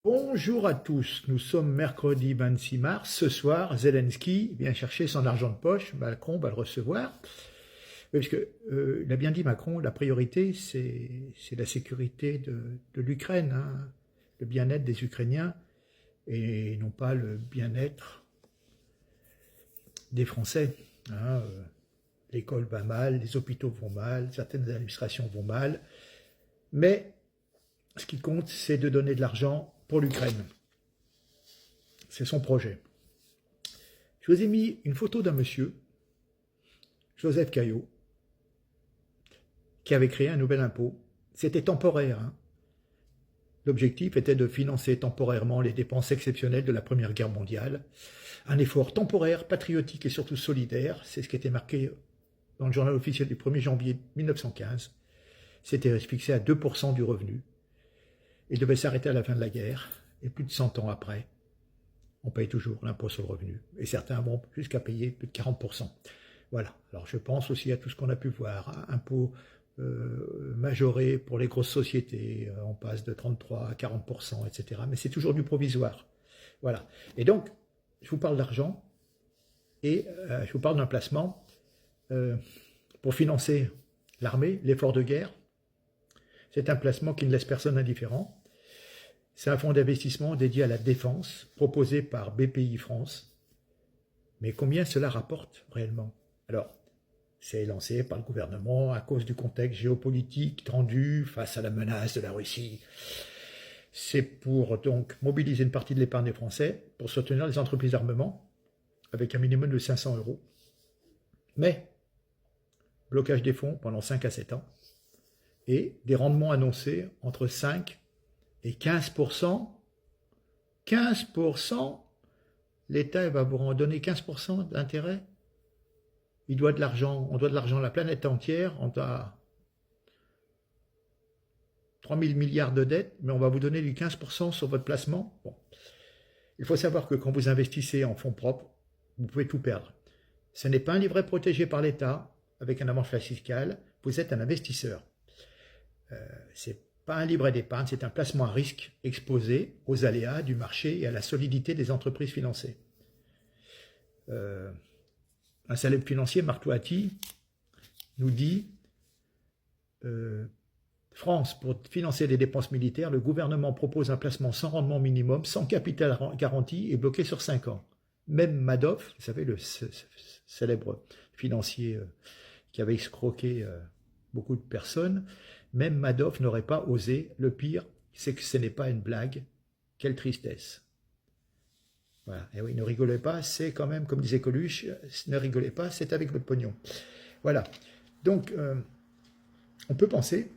Bonjour à tous, nous sommes mercredi 26 mars. Ce soir, Zelensky vient chercher son argent de poche. Macron va le recevoir. Oui, parce que, il a bien dit Macron, la priorité, c'est la sécurité de l'Ukraine, hein, le bien-être des Ukrainiens, et non pas le bien-être des Français. Hein. L'école va mal, les hôpitaux vont mal, certaines administrations vont mal, mais ce qui compte, c'est de donner de l'argent pour l'Ukraine. C'est son projet. Je vous ai mis une photo d'un monsieur, Joseph Caillot, qui avait créé un nouvel impôt. C'était temporaire. Hein. L'objectif était de financer temporairement les dépenses exceptionnelles de la Première Guerre mondiale. Un effort temporaire, patriotique et surtout solidaire. C'est ce qui était marqué dans le journal officiel du 1er janvier 1915. C'était fixé à 2% du revenu. Il devait s'arrêter à la fin de la guerre. Et plus de 100 ans après, on paye toujours l'impôt sur le revenu. Et certains vont jusqu'à payer plus de 40%. Voilà. Alors je pense aussi à tout ce qu'on a pu voir. Impôts majorés pour les grosses sociétés. On passe de 33 à 40%, etc. Mais c'est toujours du provisoire. Voilà. Et donc, je vous parle d'argent et je vous parle d'un placement pour financer l'armée, l'effort de guerre. C'est un placement qui ne laisse personne indifférent. C'est un fonds d'investissement dédié à la défense, proposé par BPI France. Mais combien cela rapporte réellement? Alors, c'est lancé par le gouvernement à cause du contexte géopolitique tendu face à la menace de la Russie. C'est pour donc mobiliser une partie de l'épargne des Français pour soutenir les entreprises d'armement avec un minimum de 500 €. Mais, blocage des fonds pendant 5 à 7 ans et des rendements annoncés entre 5 et 15%, 15%, l'État va vous en donner 15% d'intérêt. Il doit de l'argent, on doit de l'argent à la planète entière, on a 3 000 milliards de dettes, mais on va vous donner du 15% sur votre placement. Bon. Il faut savoir que quand vous investissez en fonds propres, vous pouvez tout perdre. Ce n'est pas un livret protégé par l'État, avec un avantage fiscal, vous êtes un investisseur. C'est pas un livret d'épargne, c'est un placement à risque exposé aux aléas du marché et à la solidité des entreprises financées. Un célèbre financier, Marc Toati, nous dit France, pour financer les dépenses militaires, le gouvernement propose un placement sans rendement minimum, sans capital garanti et bloqué sur 5 ans. Même Madoff, vous savez, le célèbre financier qui avait escroqué beaucoup de personnes, même Madoff n'aurait pas osé. Le pire, c'est que ce n'est pas une blague. Quelle tristesse. Voilà. Et oui, ne rigolez pas, c'est quand même, comme disait Coluche, ne rigolez pas, c'est avec votre pognon. Voilà. Donc, on peut penser,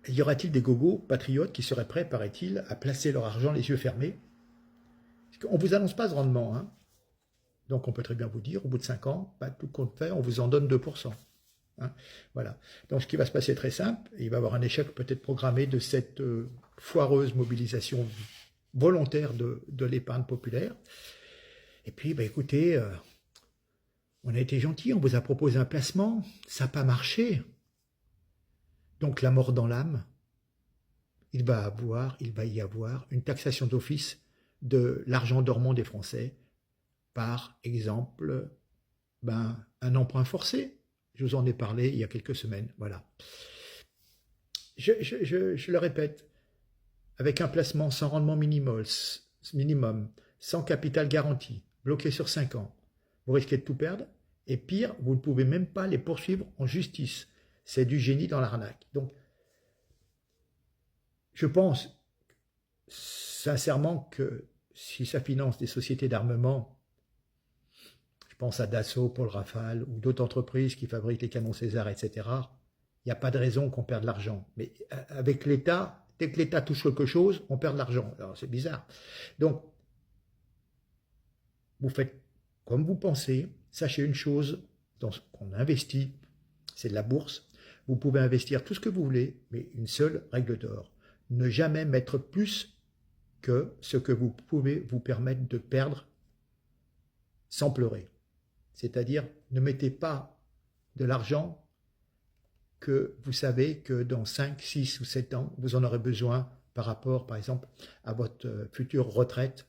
y aura-t-il des gogos patriotes qui seraient prêts, paraît-il, à placer leur argent les yeux fermés? On ne vous annonce pas ce rendement. Hein. Donc, on peut très bien vous dire, au bout de 5 ans, tout compte fait, on vous en donne 2%. Hein, voilà. Donc ce qui va se passer est très simple, il va y avoir un échec peut-être programmé de cette foireuse mobilisation volontaire de l'épargne populaire. Et puis, écoutez, on a été gentil, on vous a proposé un placement, ça n'a pas marché. Donc la mort dans l'âme, il va y avoir une taxation d'office de l'argent dormant des Français, par exemple, un emprunt forcé. Je vous en ai parlé il y a quelques semaines, voilà. Je le répète, avec un placement sans rendement minimum, sans capital garanti, bloqué sur 5 ans, vous risquez de tout perdre, et pire, vous ne pouvez même pas les poursuivre en justice. C'est du génie dans l'arnaque. Donc, je pense sincèrement que si ça finance des sociétés d'armement, je pense à Dassault pour le Rafale ou d'autres entreprises qui fabriquent les canons César, etc. Il n'y a pas de raison qu'on perde de l'argent. Mais avec l'État, dès que l'État touche quelque chose, on perd de l'argent. Alors c'est bizarre. Donc, vous faites comme vous pensez. Sachez une chose, dans ce qu'on investit, c'est de la bourse. Vous pouvez investir tout ce que vous voulez, mais une seule règle d'or. Ne jamais mettre plus que ce que vous pouvez vous permettre de perdre sans pleurer. C'est-à-dire, ne mettez pas de l'argent que vous savez que dans 5, 6 ou 7 ans, vous en aurez besoin par rapport, par exemple, à votre future retraite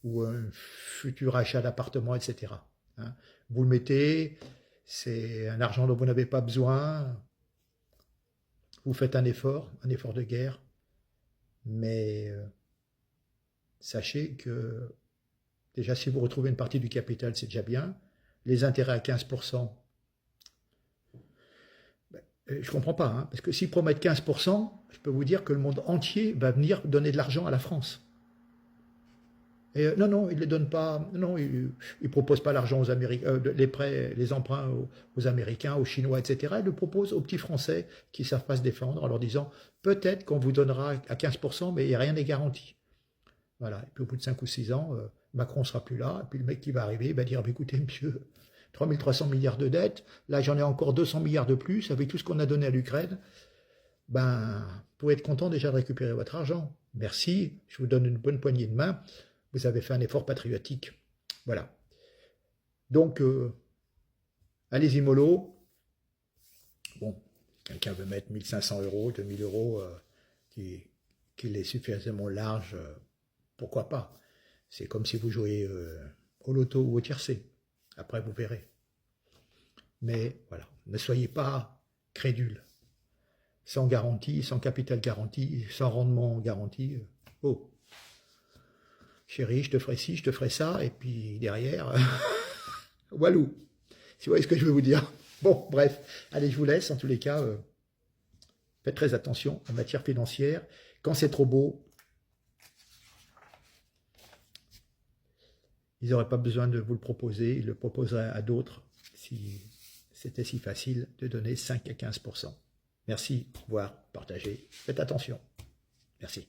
ou un futur achat d'appartement, etc. Hein. Vous le mettez, c'est un argent dont vous n'avez pas besoin, vous faites un effort de guerre, mais sachez que déjà si vous retrouvez une partie du capital, c'est déjà bien. Les intérêts à 15%, je ne comprends pas, hein, parce que s'ils promettent 15%, je peux vous dire que le monde entier va venir donner de l'argent à la France. Et non, non, ils ne les donnent pas, non, ils ne proposent pas l'argent aux Américains, les prêts, les emprunts aux Américains, aux Chinois, etc. Ils le proposent aux petits Français qui ne savent pas se défendre en leur disant peut-être qu'on vous donnera à 15%, mais rien n'est garanti. Voilà, et puis au bout de 5 ou 6 ans, Macron ne sera plus là, et puis le mec qui va arriver, il va dire écoutez, monsieur, 3300 milliards de dettes, là j'en ai encore 200 milliards de plus, avec tout ce qu'on a donné à l'Ukraine, ben, vous pouvez être content déjà de récupérer votre argent. Merci, je vous donne une bonne poignée de main, vous avez fait un effort patriotique. Voilà. Donc, allez-y mollo. Bon, quelqu'un veut mettre 1500 euros, 2000 euros, qu'il est suffisamment large, pourquoi pas. C'est comme si vous jouez au loto ou au tiercé. Après, vous verrez. Mais voilà, ne soyez pas crédules. Sans garantie, sans capital garanti, sans rendement garanti. Oh, chérie, je te ferai ci, je te ferai ça, et puis derrière, walou. Si vous voyez ce que je veux vous dire. Bon, bref, allez, je vous laisse. En tous les cas, faites très attention en matière financière. Quand c'est trop beau, ils n'auraient pas besoin de vous le proposer, ils le proposeraient à d'autres si c'était si facile de donner 5 à 15%. Merci, au revoir, partagez, faites attention. Merci.